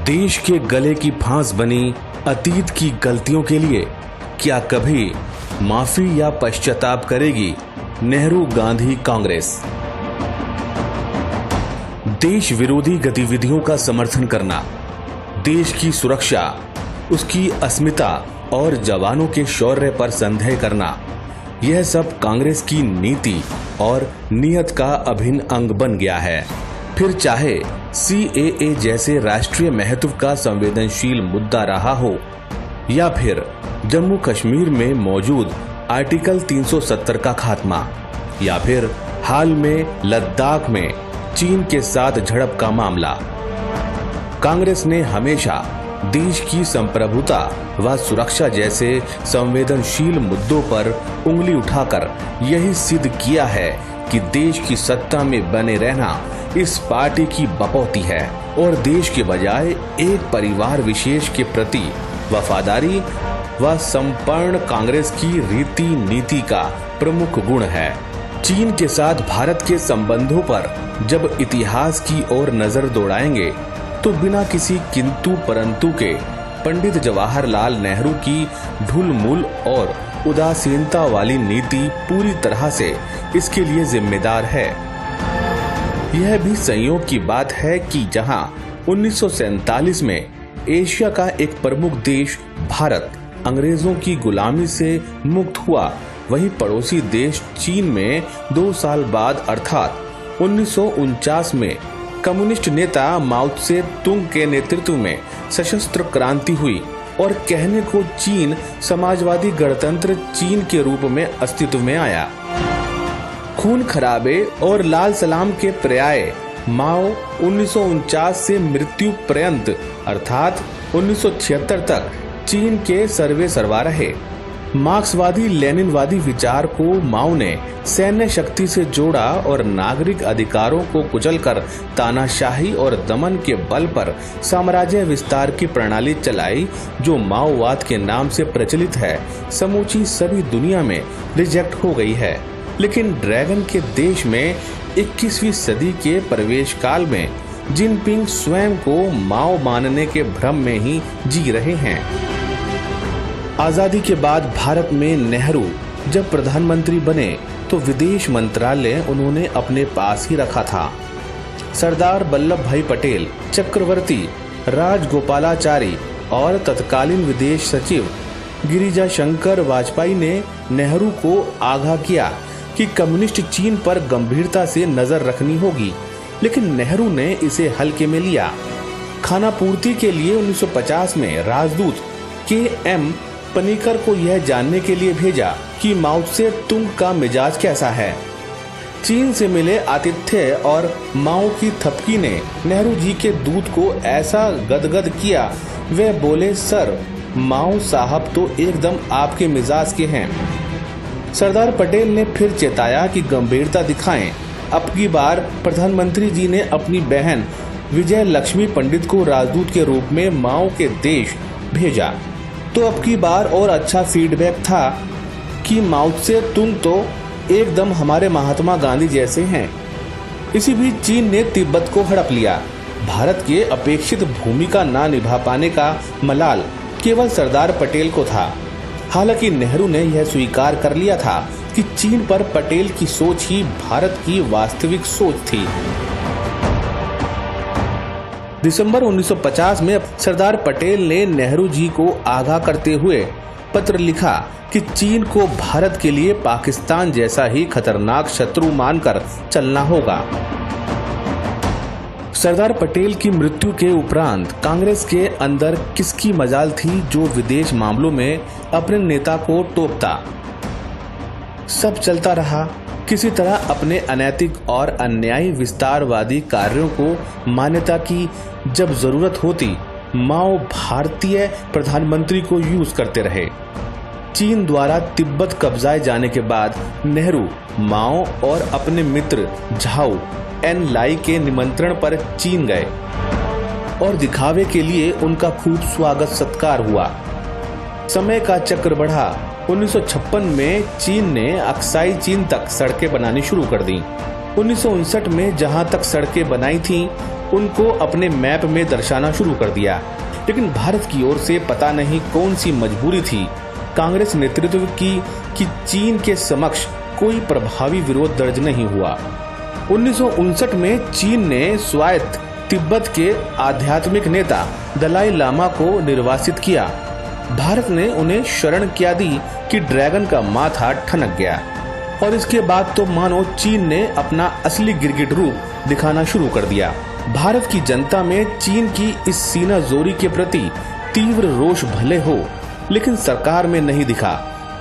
देश के गले की फांस बनी अतीत की गलतियों के लिए क्या कभी माफी या पश्चाताप करेगी नेहरू गांधी कांग्रेस? देश विरोधी गतिविधियों का समर्थन करना, देश की सुरक्षा, उसकी अस्मिता और जवानों के शौर्य पर संदेह करना, यह सब कांग्रेस की नीति और नियत का अभिन्न अंग बन गया है। फिर चाहे CAA जैसे राष्ट्रीय महत्व का संवेदनशील मुद्दा रहा हो या फिर जम्मू कश्मीर में मौजूद आर्टिकल 370 का खात्मा या फिर हाल में लद्दाख में चीन के साथ झड़प का मामला, कांग्रेस ने हमेशा देश की संप्रभुता व सुरक्षा जैसे संवेदनशील मुद्दों पर उंगली उठाकर यही सिद्ध किया है कि देश की सत्ता में बने रहना इस पार्टी की बपौती है और देश के बजाय एक परिवार विशेष के प्रति वफादारी व संपूर्ण कांग्रेस की रीति नीति का प्रमुख गुण है। चीन के साथ भारत के संबंधों पर जब इतिहास की ओर नजर दौड़ाएंगे तो बिना किसी किंतु परंतु के पंडित जवाहरलाल नेहरू की ढुलमुल और उदासीनता वाली नीति पूरी तरह से इसके लिए जिम्मेदार है। यह भी संयोग की बात है कि जहां 1947 में एशिया का एक प्रमुख देश भारत अंग्रेजों की गुलामी से मुक्त हुआ, वहीं पड़ोसी देश चीन में 2 साल बाद अर्थात 1949 में कम्युनिस्ट नेता माओ त्से तुंग के नेतृत्व में सशस्त्र क्रांति हुई और कहने को चीन समाजवादी गणतंत्र चीन के रूप में अस्तित्व में आया। खून खराबे और लाल सलाम के पर्याय माओ 1949 से मृत्यु पर्यंत अर्थात 1976 तक चीन के सर्वे सर्वा रहे। मार्क्सवादी लेनिनवादी विचार को माओ ने सैन्य शक्ति से जोड़ा और नागरिक अधिकारों को कुचलकर तानाशाही और दमन के बल पर साम्राज्य विस्तार की प्रणाली चलाई जो माओवाद के नाम से प्रचलित है, समूची सभी दुनिया में रिजेक्ट हो गई है। लेकिन ड्रैगन के देश में 21वीं सदी के प्रवेश काल में जिनपिंग स्वयं को माओ मानने के भ्रम में ही जी रहे हैं। आजादी के बाद भारत में नेहरू जब प्रधानमंत्री बने तो विदेश मंत्रालय उन्होंने अपने पास ही रखा था। सरदार वल्लभ भाई पटेल, चक्रवर्ती राजगोपालाचारी और तत्कालीन विदेश सचिव गिरिजा शंकर वाजपेयी ने नेहरू को आगाह किया कि कम्युनिस्ट चीन पर गंभीरता से नजर रखनी होगी, लेकिन नेहरू ने इसे हल्के में लिया। खाना पूर्ति के लिए 1950 में राजदूत KM पनीकर को यह जानने के लिए भेजा कि माओ त्से तुंग का मिजाज कैसा है। चीन से मिले आतिथ्य और माओ की थपकी ने नेहरू जी के दूत को ऐसा गदगद किया, वे बोले, सर माओ साहब तो एकदम आपके मिजाज के हैं। सरदार पटेल ने फिर चेताया कि गंभीरता दिखाएं। अब की बार प्रधानमंत्री जी ने अपनी बहन विजय लक्ष्मी पंडित को राजदूत के रूप में माओ के देश भेजा, तो अब की बार और अच्छा फीडबैक था कि माओ त्से तुंग तो एकदम हमारे महात्मा गांधी जैसे हैं। इसी बीच चीन ने तिब्बत को हड़प लिया। भारत के अपेक्षित भूमिका ना निभा पाने का मलाल केवल सरदार पटेल को था। हालांकि नेहरू ने यह स्वीकार कर लिया था कि चीन पर पटेल की सोच ही भारत की वास्तविक सोच थी। दिसंबर 1950 में सरदार पटेल ने नेहरू जी को आगाह करते हुए पत्र लिखा कि चीन को भारत के लिए पाकिस्तान जैसा ही खतरनाक शत्रु मानकर चलना होगा। सरदार पटेल की मृत्यु के उपरांत कांग्रेस के अंदर किसकी मजाल थी जो विदेश मामलों में अपने नेता को टोकता। सब चलता रहा। किसी तरह अपने अनैतिक और अन्यायी विस्तारवादी कार्यों को मान्यता की जब जरूरत होती, माओ भारतीय प्रधानमंत्री को यूज करते रहे। चीन द्वारा तिब्बत कब्जाए जाने के बाद नेहरू माओ और अपने मित्र झाओ एनलाई के निमंत्रण पर चीन गए और दिखावे के लिए उनका खूब स्वागत सत्कार हुआ। समय का चक्र बढ़ा। 1956 में चीन ने अक्साई चीन तक सड़कें बनानी शुरू कर दी। 1959 में जहां तक सड़कें बनाई थीं, उनको अपने मैप में दर्शाना शुरू कर दिया। लेकिन भारत की ओर से पता नहीं कौन सी मजबूरी थी कांग्रेस नेतृत्व की कि चीन के समक्ष कोई प्रभावी विरोध दर्ज नहीं हुआ। 1959 में चीन ने स्वायत्त तिब्बत के आध्यात्मिक नेता दलाई लामा को निर्वासित किया। भारत ने उन्हें शरण क्या दी कि ड्रैगन का माथा ठनक गया और इसके बाद तो मानो चीन ने अपना असली गिरगिट रूप दिखाना शुरू कर दिया। भारत की जनता में चीन की इस सीना जोरी के प्रति तीव्र रोष भले हो, लेकिन सरकार में नहीं दिखा,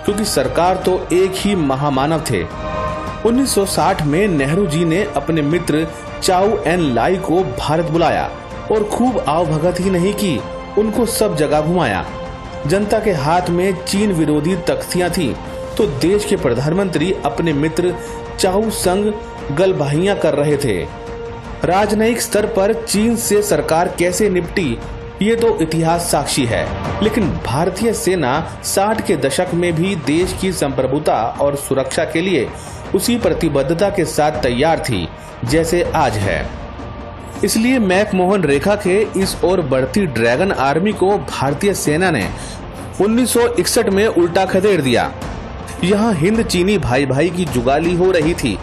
क्योंकि सरकार तो एक ही महामानव थे। 1960 में नेहरू जी ने अपने मित्र चाउ एन लाई को भारत बुलाया और खूब आवभगत ही नहीं की, उनको सब जगह घुमाया। जनता के हाथ में चीन विरोधी तख्तियां थी तो देश के प्रधानमंत्री अपने मित्र चाउ संग गलबाहियां कर रहे थे। राजनयिक स्तर पर चीन से सरकार कैसे निपटी ये तो इतिहास साक्षी है, लेकिन भारतीय सेना 60 के दशक में भी देश की संप्रभुता और सुरक्षा के लिए उसी प्रतिबद्धता के साथ तैयार थी जैसे आज है। इसलिए मैकमोहन रेखा के इस ओर बढ़ती ड्रैगन आर्मी को भारतीय सेना ने 1961 में उल्टा खदेड़ दिया। यहाँ हिंद चीनी भाई भाई की जुगाली हो रही थी,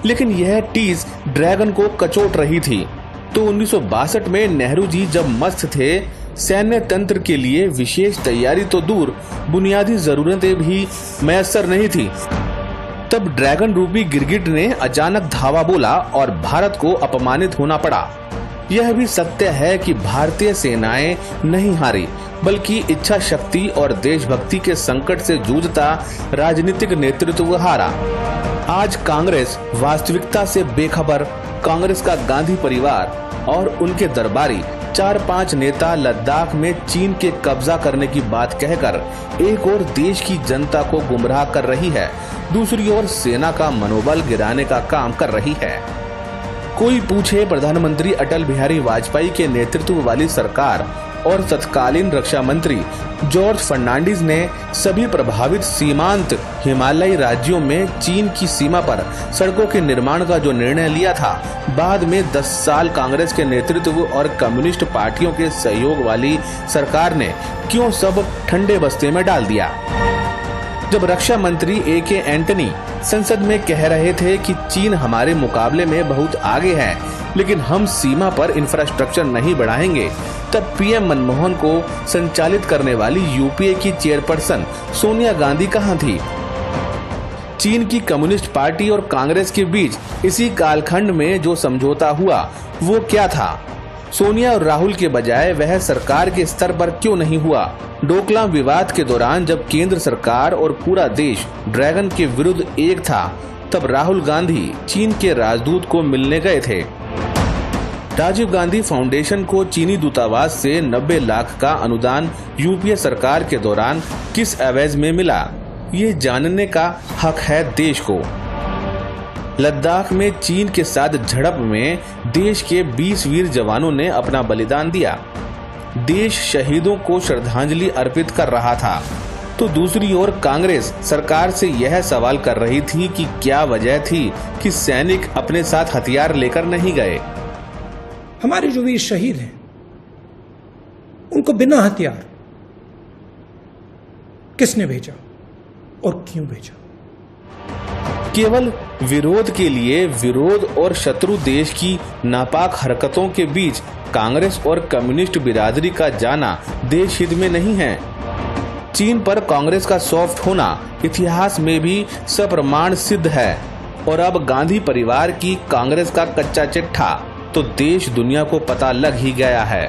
लेकिन यह टीज ड्रैगन को कचोट रही थी। तो 1962 में नेहरू जी जब मस्त थे, सैन्य तंत्र के लिए विशेष तैयारी तो दूर, बुनियादी जरूरतें भी मैसर नहीं थी। तब ड्रैगन रूपी गिरगिट ने अचानक धावा बोला और भारत को अपमानित होना पड़ा। यह भी सत्य है कि भारतीय सेनाएं नहीं हारी, बल्कि इच्छा शक्ति और देशभक्ति के संकट से जूझता राजनीतिक नेतृत्व हारा। आज कांग्रेस वास्तविकता से बेखबर, कांग्रेस का गांधी परिवार और उनके दरबारी 4-5 नेता लद्दाख में चीन के कब्जा करने की बात कहकर एक और देश की जनता को गुमराह कर रही है, दूसरी ओर सेना का मनोबल गिराने का काम कर रही है। कोई पूछे प्रधानमंत्री अटल बिहारी वाजपेयी के नेतृत्व वाली सरकार और तत्कालीन रक्षा मंत्री जॉर्ज फर्नांडिस ने सभी प्रभावित सीमांत हिमालयी राज्यों में चीन की सीमा पर सड़कों के निर्माण का जो निर्णय लिया था, बाद में 10 साल कांग्रेस के नेतृत्व और कम्युनिस्ट पार्टियों के सहयोग वाली सरकार ने क्यों सब ठंडे बस्ते में डाल दिया। जब रक्षा मंत्री A.K. एंटनी संसद में कह रहे थे कि चीन हमारे मुकाबले में बहुत आगे है, लेकिन हम सीमा पर इंफ्रास्ट्रक्चर नहीं बढ़ाएंगे, तब पीएम मनमोहन को संचालित करने वाली यूपीए की चेयरपर्सन सोनिया गांधी कहां थी। चीन की कम्युनिस्ट पार्टी और कांग्रेस के बीच इसी कालखंड में जो समझौता हुआ वो क्या था? सोनिया और राहुल के बजाय वह सरकार के स्तर पर क्यों नहीं हुआ? डोकलाम विवाद के दौरान जब केंद्र सरकार और पूरा देश ड्रैगन के विरुद्ध एक था, तब राहुल गांधी चीन के राजदूत को मिलने गए थे। राजीव गांधी फाउंडेशन को चीनी दूतावास से 90 लाख का अनुदान यूपीए सरकार के दौरान किस एवज में मिला, ये जानने का हक है देश को। लद्दाख में चीन के साथ झड़प में देश के 20 वीर जवानों ने अपना बलिदान दिया। देश शहीदों को श्रद्धांजलि अर्पित कर रहा था, तो दूसरी ओर कांग्रेस सरकार से यह सवाल कर रही थी कि क्या वजह थी कि सैनिक अपने साथ हथियार लेकर नहीं गए। हमारे जो वीर शहीद हैं, उनको बिना हथियार किसने भेजा और क्यों भेजा? केवल विरोध के लिए विरोध और शत्रु देश की नापाक हरकतों के बीच कांग्रेस और कम्युनिस्ट बिरादरी का जाना देश हित में नहीं है। चीन पर कांग्रेस का सॉफ्ट होना इतिहास में भी सप्रमाण सिद्ध है, और अब गांधी परिवार की कांग्रेस का कच्चा चिट्ठा तो देश दुनिया को पता लग ही गया है।